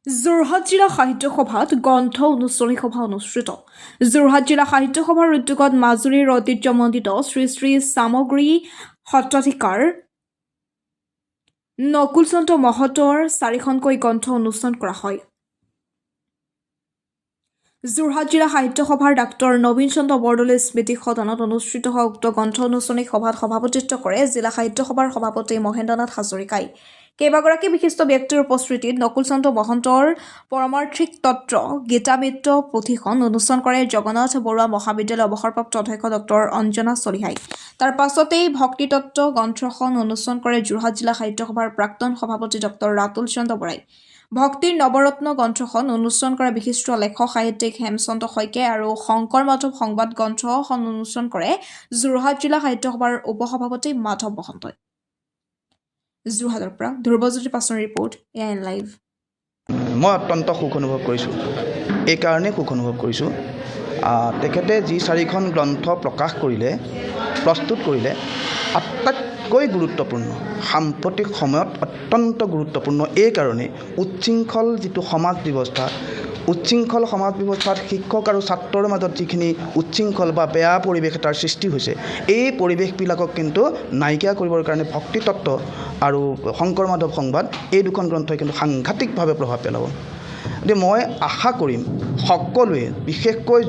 যোৰহাট জিলা সাহিত্য সভাত গ্ৰন্থ উন্মোচনী সভা অনুষ্ঠিত। যোৰহাট জিলা সাহিত্য সভাৰ উদ্যোগত মাজুলীৰ ঐতিহ্যমণ্ডিত শ্ৰী শ্ৰী সামগ্ৰী সত্ৰাধিকাৰ নকুল চন্দ্ৰ মহন্তৰ 4খনকৈ গ্ৰন্থ উন্মোচন কৰা হয়। যোৰহাট জিলা সাহিত্য সভাৰ ডাক্তৰ নবীন চন্দ্ৰ বৰদলৈ স্মৃতি সদনত অনুষ্ঠিত হোৱা উক্ত গ্ৰন্থ উন্মোচনী সভাত সভাপতিত্ব কৰে জিলা সাহিত্য সভাৰ সভাপতি মহেন্দ্ৰনাথ হাজৰিকাই। কেইবাগৰাকী বিশিষ্ট ব্যক্তিৰ উপস্থিতিত নকুল চন্দ্ৰ মহন্তৰ পৰমাৰ্থিক তত্ত্ব গীতামৃত পুথিখন উন্মোচন কৰে জগন্নাথ বৰুৱা মহাবিদ্যালয়ৰ অৱসৰপ্ৰাপ্ত অধ্যক্ষ ডক্টৰ অঞ্জনা চলিহাই। তাৰ পাছতেই ভক্তিতত্ত্ব গ্ৰন্থখন উন্মোচন কৰে যোৰহাট জিলা সাহিত্য সভাৰ প্ৰাক্তন সভাপতি ডক্টৰ ৰাতুল চন্দ্ৰ বৰাই। ভক্তিৰ নৱৰত্ন গ্ৰন্থখন উন্মোচন কৰা বিশিষ্ট লেখক সাহিত্যিক হেমচন্দ্ৰ শইকীয়াই আৰু শংকৰ মাধৱ সংবাদ গ্ৰন্থখন উন্মোচন কৰে যোৰহাট জিলা সাহিত্য সভাৰ উপসভাপতি মাধৱ মহন্তই। যোৰহাটৰ পৰা ধ্ৰুৱজ্যোতি পাছৰ ৰিপৰ্ট AIN লাইভ। মই অত্যন্ত সুখ অনুভৱ কৰিছোঁ। এই কাৰণেই সুখ অনুভৱ কৰিছোঁ তেখেতে যি 4খন গ্ৰন্থ প্ৰস্তুত কৰিলে আটাইতকৈ গুৰুত্বপূৰ্ণ, সাম্প্ৰতিক সময়ত অত্যন্ত গুৰুত্বপূৰ্ণ এই কাৰণেই উচ্ছৃংখল যিটো সমাজ ব্যৱস্থাত শিক্ষক আৰু ছাত্ৰৰ মাজত যিখিনি উচ্ছৃংখল বা বেয়া পৰিৱেশ এটাৰ সৃষ্টি হৈছে, এই পৰিৱেশবিলাকক কিন্তু নাইকিয়া কৰিবৰ কাৰণে ভক্তিতত্ত্ব আৰু শংকৰ মাধৱ সংবাদ এই দুখন গ্ৰন্থই কিন্তু সাংঘাতিকভাৱে প্ৰভাৱ পেলাব। গতিকে মই আশা কৰিম সকলোৱে, বিশেষকৈ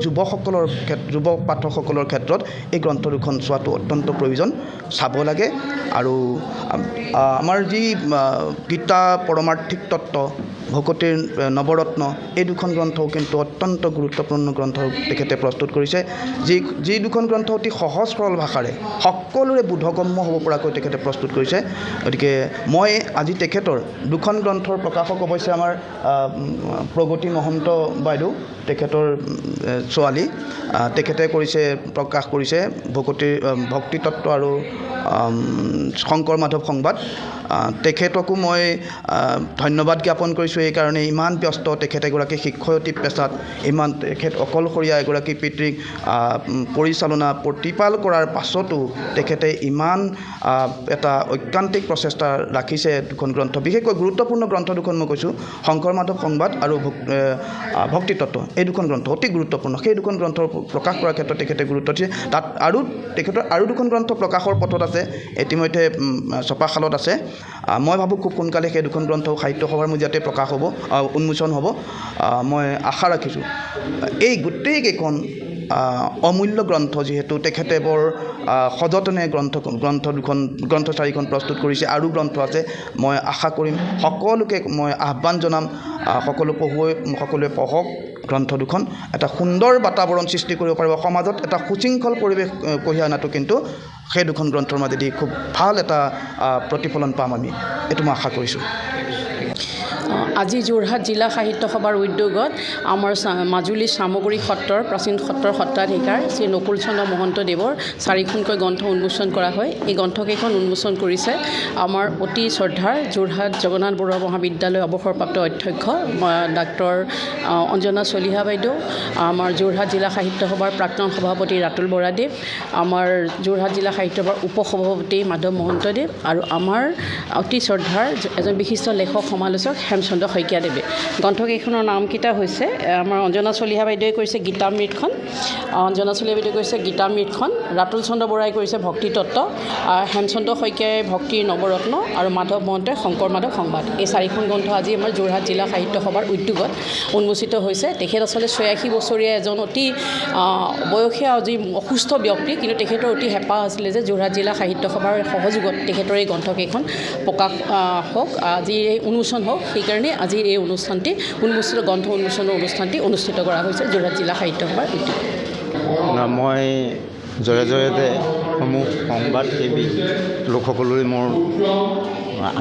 যুৱ পাঠকসকলৰ ক্ষেত্ৰত এই গ্ৰন্থ দুখন চোৱাটো অত্যন্ত প্ৰয়োজন, চাব লাগে। আৰু আমাৰ যি গীতা পৰমাৰ্থিক তত্ত্ব, ভকতিৰ নৱৰত্ন, এই দুখন গ্ৰন্থও কিন্তু অত্যন্ত গুৰুত্বপূৰ্ণ গ্ৰন্থ তেখেতে প্ৰস্তুত কৰিছে। যি দুখন গ্ৰন্থ অতি সহজ সৰল ভাষাৰে সকলোৰে বোধগম্য হ'ব পৰাকৈ তেখেতে প্ৰস্তুত কৰিছে। গতিকে মই আজি তেখেতৰ দুখন গ্ৰন্থৰ প্ৰকাশক অৱশ্যে আমাৰ প্ৰগতি মহন্ত বাইদেউ, তেখেতৰ ছোৱালী, তেখেতে প্ৰকাশ কৰিছে ভক্তিতত্ত্ব আৰু শংকৰ মাধৱ সংবাদ। তেখেতকো মই ধন্যবাদ জ্ঞাপন কৰিছোঁ। এইকাৰণে ইমান ব্যস্ত, তেখেত এগৰাকী শিক্ষয়িত্ৰী পেছাত, তেখেত অকলশৰীয়া এগৰাকী পিতৃক প্ৰতিপাল কৰাৰ পাছতো তেখেতে ইমান এটা ঐকান্তিক প্ৰচেষ্টা ৰাখিছে। দুখন গ্ৰন্থ, বিশেষকৈ গুৰুত্বপূৰ্ণ গ্ৰন্থ দুখন মই কৈছোঁ, শংকৰ মাধৱ সংবাদ আৰু ভক্তিতত্ত্ব, এই দুখন গ্ৰন্থ অতি গুৰুত্বপূৰ্ণ। সেই দুখন গ্ৰন্থ প্ৰকাশ কৰাৰ ক্ষেত্ৰত তেখেতে গুৰুত্ব দিছে। তাত তেখেতৰ আৰু দুখন গ্ৰন্থ প্ৰকাশৰ পথত আছে, ইতিমধ্যে ছপাশালত আছে। মই ভাবোঁ খুব সোনকালে সেই দুখন গ্ৰন্থ সাহিত্য সভাৰ মজিয়াতে উন্মোচন হ'ব। মই আশা ৰাখিছোঁ এই গোটেইকেইখন অমূল্য গ্ৰন্থ, যিহেতু তেখেতে বৰ সযতনে গ্ৰন্থ 4খন প্ৰস্তুত কৰিছে, আৰু গ্ৰন্থ আছে। মই আশা কৰিম, সকলোকে মই আহ্বান জনাম, সকলোৱে পঢ়ক গ্ৰন্থ দুখন। এটা সুন্দৰ বাতাবৰণ সৃষ্টি কৰিব পাৰিব সমাজত, এটা সুশৃংখল পৰিৱেশ কঢ়িয়াই অনাটো কিন্তু সেই দুখন গ্ৰন্থৰ মাজেদি খুব ভাল এটা প্ৰতিফলন পাম আমি, এইটো মই আশা কৰিছোঁ। আজি যোৰহাট জিলা সাহিত্য সভাৰ উদ্যোগত আমাৰ মাজুলী চামগুৰি সত্ৰৰ প্ৰাচীন সত্ৰৰ সত্ৰাধিকাৰ শ্ৰী নকুল চন্দ্ৰ মহন্তদেৱৰ 4খনকৈ গ্ৰন্থ উন্মোচন কৰা হয়। এই গ্ৰন্থকেইখন উন্মোচন কৰিছে আমাৰ অতি শ্ৰদ্ধাৰ যোৰহাট জগন্নাথ বৰুৱা মহাবিদ্যালয়ৰ অৱসৰপ্ৰাপ্ত অধ্যক্ষ ডাক্তৰ অঞ্জনা চলিহা বাইদেউ, আমাৰ যোৰহাট জিলা সাহিত্য সভাৰ প্ৰাক্তন সভাপতি ৰাতুল বৰাদেৱ, আমাৰ যোৰহাট জিলা সাহিত্য সভাৰ উপসভাপতি মাধৱ মহন্তদেৱ, আৰু আমাৰ অতি শ্ৰদ্ধাৰ এজন বিশিষ্ট লেখক সমালোচক হেমচন্দ্ৰ শইকীয়াদেৱে। গ্ৰন্থকেইখনৰ নামকেইটা হৈছে, আমাৰ অঞ্জনা চলিহা বাইদেৱে কৰিছে গীতামৃতখন, ৰাতুল চন্দ্ৰ বৰাই কৰিছে ভক্তিতত্ত্ব, হেমচন্দ্ৰ শইকীয়াই ভক্তিৰ নৱৰত্ন, আৰু মাধৱ মহন্তই শংকৰ মাধৱ সংবাদ। এই 4খন গ্ৰন্থ আজি আমাৰ যোৰহাট জিলা সাহিত্য সভাৰ উদ্যোগত উন্মোচিত হৈছে। তেখেত আচলতে 86 বছৰীয়া এজন অতি বয়সীয়া যি অসুস্থ ব্যক্তি, কিন্তু তেখেতৰ অতি হেঁপাহ আছিলে যে যোৰহাট জিলা সাহিত্য সভাৰ সহযোগত তেখেতৰ এই গ্ৰন্থকেইখন প্ৰকাশ হওক, আজি এই উন্মোচন হওক। সেইকাৰণে আজি এই গ্ৰন্থ উন্মোচনৰ অনুষ্ঠানটি অনুষ্ঠিত কৰা হৈছে যোৰহাট জিলা সাহিত্য সভাৰ উদ্যোগত। মই জয়তে সমূহ সংবাদসেৱী লোকসকললৈ মোৰ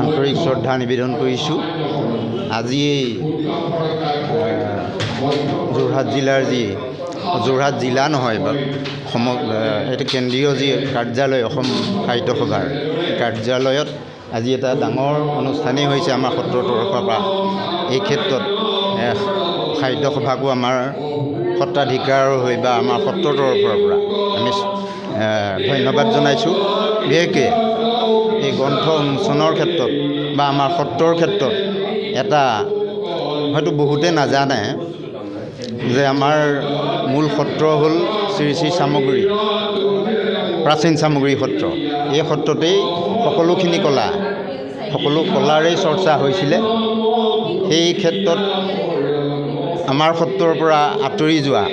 আন্তৰিক শ্ৰদ্ধা নিবেদন কৰিছোঁ। আজি এই যোৰহাট জিলা নহয় বা এইটো কেন্দ্ৰীয় যি কাৰ্যালয় অসম সাহিত্য সভাৰ কাৰ্যালয়ত আজি এটা ডাঙৰ অনুষ্ঠানেই হৈছে আমাৰ সত্ৰৰ তৰফৰ পৰা। এই ক্ষেত্ৰত সাহিত্য সভাকো আমাৰ সত্ৰাধিকাৰৰ হৈ বা আমাৰ সত্ৰৰ তৰফৰ পৰা আমি ধন্যবাদ জনাইছোঁ। বিশেষকৈ এই গ্ৰন্থ উন্মোচনৰ ক্ষেত্ৰত বা আমাৰ সত্ৰৰ ক্ষেত্ৰত এটা হয়তো বহুতে নাজানে যে আমাৰ মূল সত্ৰ হ'ল শ্ৰী শ্ৰী চামগুৰি প্ৰাচীন চামগুৰি সত্ৰ। এই সত্ৰতেই সকলোখিনি সকলো কলাৰেই চৰ্চা হৈছিলে। সেই ক্ষেত্ৰত আমাৰ সত্ৰৰ পৰা আঁতৰি যোৱা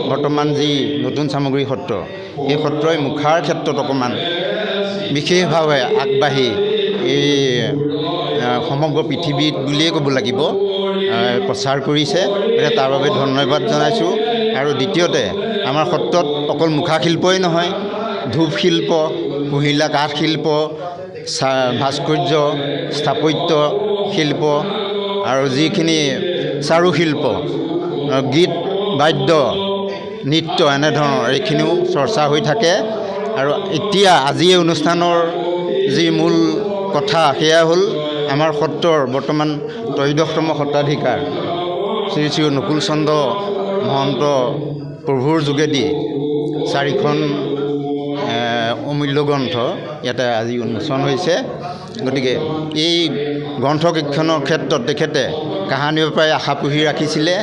বৰ্তমান যি নতুন চামগুৰি সত্ৰ, এই সত্ৰই মুখাৰ ক্ষেত্ৰত অকণমান বিশেষভাৱে আগবাঢ়ি এই সমগ্ৰ পৃথিৱীত বুলিয়েই ক'ব লাগিব প্ৰচাৰ কৰিছে। গতিকে তাৰ বাবে ধন্যবাদ জনাইছোঁ। আৰু দ্বিতীয়তে আমাৰ সত্ৰত অকল মুখা শিল্পই নহয়, ধূপ শিল্প, কুহিলা কাঠ শিল্প, ভাস্কৰ্য, স্থাপত্য শিল্প আৰু যিখিনি চাৰুশিল্প, গীত বাদ্য, নৃত্য এনেধৰণৰ এইখিনিও চৰ্চা হৈ থাকে। আৰু এতিয়া আজি এই অনুষ্ঠানৰ যি মূল কথা সেয়া হ'ল আমাৰ সত্ৰৰ বৰ্তমান ত্ৰয়োদশতম সত্ৰাধিকাৰ শ্ৰী শ্ৰী নকুল চন্দ্ৰ মহন্ত প্ৰভুৰ যোগেদি 4খন অমূল্য গ্ৰন্থ ইয়াতে আজি উন্মোচন হৈছে। গতিকে এই গ্ৰন্থকেইখনৰ ক্ষেত্ৰত তেখেতে কাহানিৰ পৰাই আশা পুহি ৰাখিছিলে।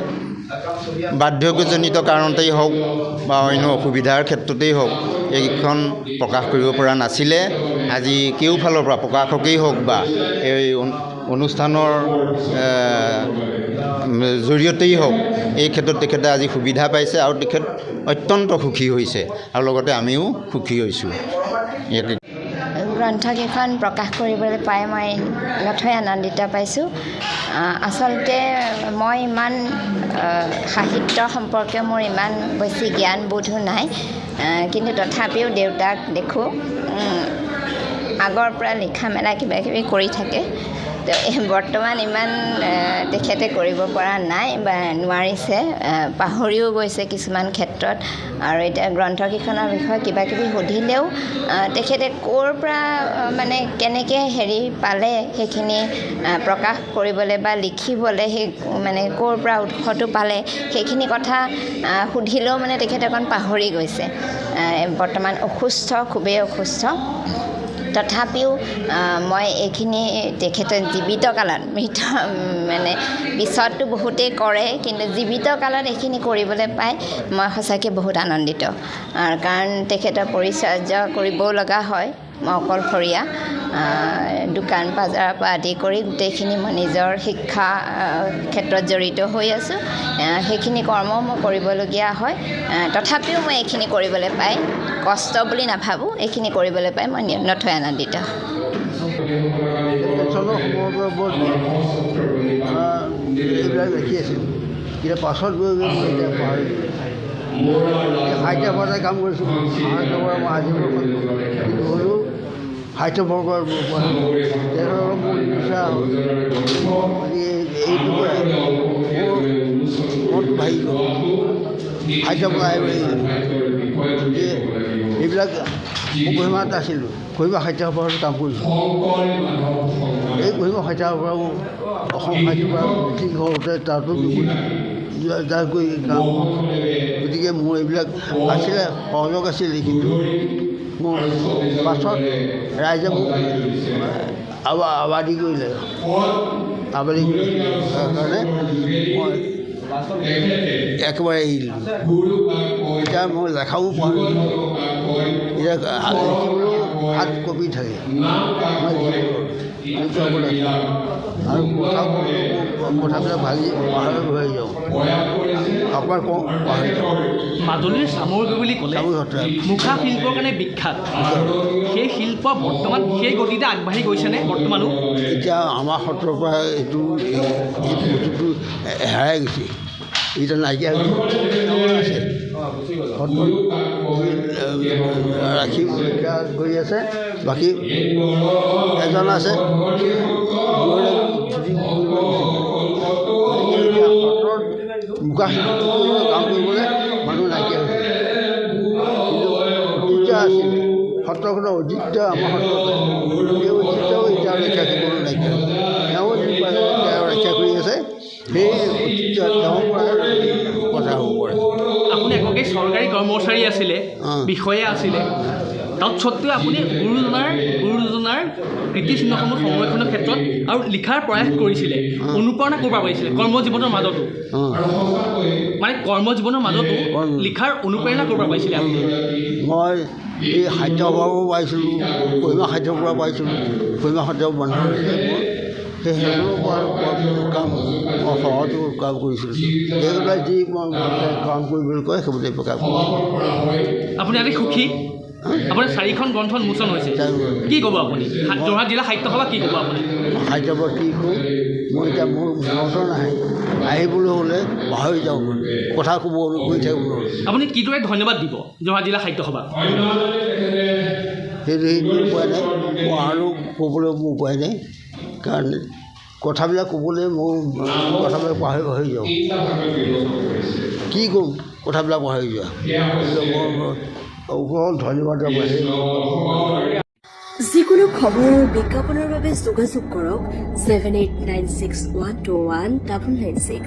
বাৰ্ধক্যজনিত কাৰণতেই হওক বা অন্য অসুবিধাৰ ক্ষেত্ৰতেই হওক এইখন প্ৰকাশ কৰিব পৰা নাছিলে। আজি কেওফালৰ পৰা প্ৰকাশকেই হওক বা এই অনুষ্ঠানৰ জৰিয়তেই হওক এই ক্ষেত্ৰত তেখেতে আজি সুবিধা পাইছে আৰু তেখেত অত্যন্ত সুখী হৈছে আৰু লগতে আমিও সুখী হৈছোঁ। গ্ৰন্থকেইখন প্ৰকাশ কৰিবলৈ পাই মই নথৈ আনন্দিত পাইছোঁ। আচলতে মই ইমান সাহিত্য সম্পৰ্কে মোৰ ইমান বেছি জ্ঞানবোধো নাই, কিন্তু তথাপিও দেউতাক দেখোঁ আগৰ পৰা লিখা মেলা কিবা কিবি কৰি থাকে। তো বৰ্তমান ইমান তেখেতে কৰিব পৰা নাই বা নোৱাৰিছে, পাহৰিও গৈছে কিছুমান ক্ষেত্ৰত। আৰু এতিয়া গ্ৰন্থকেইখনৰ বিষয়ে কিবা কিবি সুধিলেও তেখেতে ক'ৰ পৰা মানে কেনেকৈ পালে সেইখিনি প্ৰকাশ কৰিবলৈ বা লিখিবলৈ সেই মানে ক'ৰ পৰা উৎসটো পালে সেইখিনি কথা সুধিলেও মানে তেখেতে অকণ পাহৰি গৈছে। বৰ্তমান অসুস্থ, খুবেই অসুস্থ। তথাপিও মই এইখিনি তেখেতে জীৱিত কালত, মানে পিছততো বহুতেই কৰে, কিন্তু জীৱিত কালত এইখিনি কৰিবলৈ পাই মই সঁচাকৈ বহুত আনন্দিত। কাৰণ তেখেতৰ পৰিচৰ্যা কৰিবও লগা হয়। মই অকলশৰীয়া, দোকান বজাৰৰ পৰা আদি কৰি গোটেইখিনি মই নিজৰ শিক্ষা ক্ষেত্ৰত জড়িত হৈ আছোঁ। সেইখিনি কৰ্ম মই কৰিবলগীয়া হয়। তথাপিও মই এইখিনি কৰিবলৈ পাই কষ্ট বুলি নাভাবোঁ, এইখিনি কৰিবলৈ পাই মই নথৈ আনন্দিত। এইবিলাক দেখি আছিলোঁ, কিন্তু পাছত গৈ মই এতিয়া পাহৰি সাহিত্য সভাতে কাম কৰিছোঁ। সাহিত্য সভা মই আজীৱন কিন্তু হ'লেও সাহিত্য বৰ্গৰ তেওঁলোকৰ মোৰ ইচ্ছা গতিকে এইটো মোৰ মনটো ভাগি গ'ল। সাহিত্য সভা গতিকে এইবিলাক মই কহিমাত আছিলোঁ, কহিমা সাহিত্য সভাত কাম কৰিছোঁ। এই কহিমা সাহিত্য সভা অসম সাহিত্য সভা মিটিং হওঁতে তাতো গৈ কাম। গতিকে মোৰ এইবিলাক আছিলে, সহযোগ আছিলে, কিন্তু মোৰ পাছত ৰাইজে মোক আবাদী কৰিলে। আবাদী কাৰণে মই একেবাৰে এৰি দিলোঁ। এতিয়া মই লেখাও পাহৰিলোঁ। এতিয়া লিখিবলৈও হাত কপি থাকে, মই আৰু কথাবিলাক ভাগি পাহৰি হৈ যাওঁ। অকণমান কওঁ পাহৰি যাওঁ। মাজুলীৰ চামগুৰি বুলি ক'লে মুখা শিল্পৰ কাৰণে বিখ্যাত। সেই শিল্প বৰ্তমান সেই গতিতে আগবাঢ়ি গৈছেনে বৰ্তমানো? এতিয়া আমাৰ সত্ৰৰ পৰা এইটো বস্তুটো হেৰাই গৈছে, এতিয়া নাইকিয়া আছে। সত্ৰত ৰাখি ৰক্ষা কৰি আছে। বাকী এজন আছে সত্ৰত মুখা শিল্প কাম কৰিবলৈ মানুহ নাইকিয়া হৈছে, কিন্তু ঐতিহ্য আছিলে সত্ৰখনৰ ঐতিহ্য আমাৰ সত্ৰত। সেই ঐতিহ্যও এতিয়া ৰক্ষা কৰিবলৈ নাইকিয়া হৈছে। তেওঁ যি পাৰে তেওঁ ৰক্ষা কৰি আছে, সেই ঐতিহ্য তেওঁৰ পৰা কথা হ'ব পাৰে। আপুনি এগৰাকী চৰকাৰী কৰ্মচাৰী আছিলে, বিষয়া আছিলে, তৎসত্ত্বেও আপুনি গুৰুজনাৰ আপোনাৰ কীৰ্তিচিহ্নসমূহ সংৰক্ষণৰ ক্ষেত্ৰত আৰু লিখাৰ প্ৰয়াস কৰিছিলে অনুপ্ৰেৰণা ক'ৰ পৰা পাইছিলে কৰ্মজীৱনৰ মাজতো মানে কৰ্মজীৱনৰ মাজতো লিখাৰ অনুপ্ৰেৰণা ক'ৰ পৰা পাইছিলে আপুনি মই এই সাহিত্য সভাৰ পৰা পাইছিলোঁ কহিমা সাহিত্যৰ পৰা পাইছিলোঁ কহিমা সাহিত্য বন্ধ হৈছিলে মোৰ সেই সেইবোৰৰ পৰা কাম মই সহজো কাম কৰিছিলোঁ সেইবিলাক যি মই কাম কৰিবলৈ কয় সেইবোৰতে প্ৰকাশ কৰিছোঁ। আপুনি আজি সুখী আপোনাৰ 4খন গ্ৰন্থ উন্মোচন হৈছে কি ক'ব আপুনি যোৰহাট জিলা সাহিত্য সভা কি ক'ব আপুনি সাহিত্য সভা কি কৰোঁ মই এতিয়া মোৰ মনত নাহে আহিবলৈ হ'লে পাহৰি যাওঁ কথা ক'ব কৈ থাকিব আপুনি কিদৰে ধন্যবাদ দিব যোৰহাট জিলা সাহিত্য সভা সেইটো উপায় নাই মই আৰু ক'বলৈ মোৰ উপায় নাই কাৰণ কথাবিলাক ক'বলৈ মোৰ কথাবিলাক পাহৰি যাওঁ কি ক'ম কথাবিলাক পাহৰি যোৱা মই ধন্যবাদ যিকোনো খবৰ আৰু বিজ্ঞাপনৰ বাবে যোগাযোগ কৰক 7896121996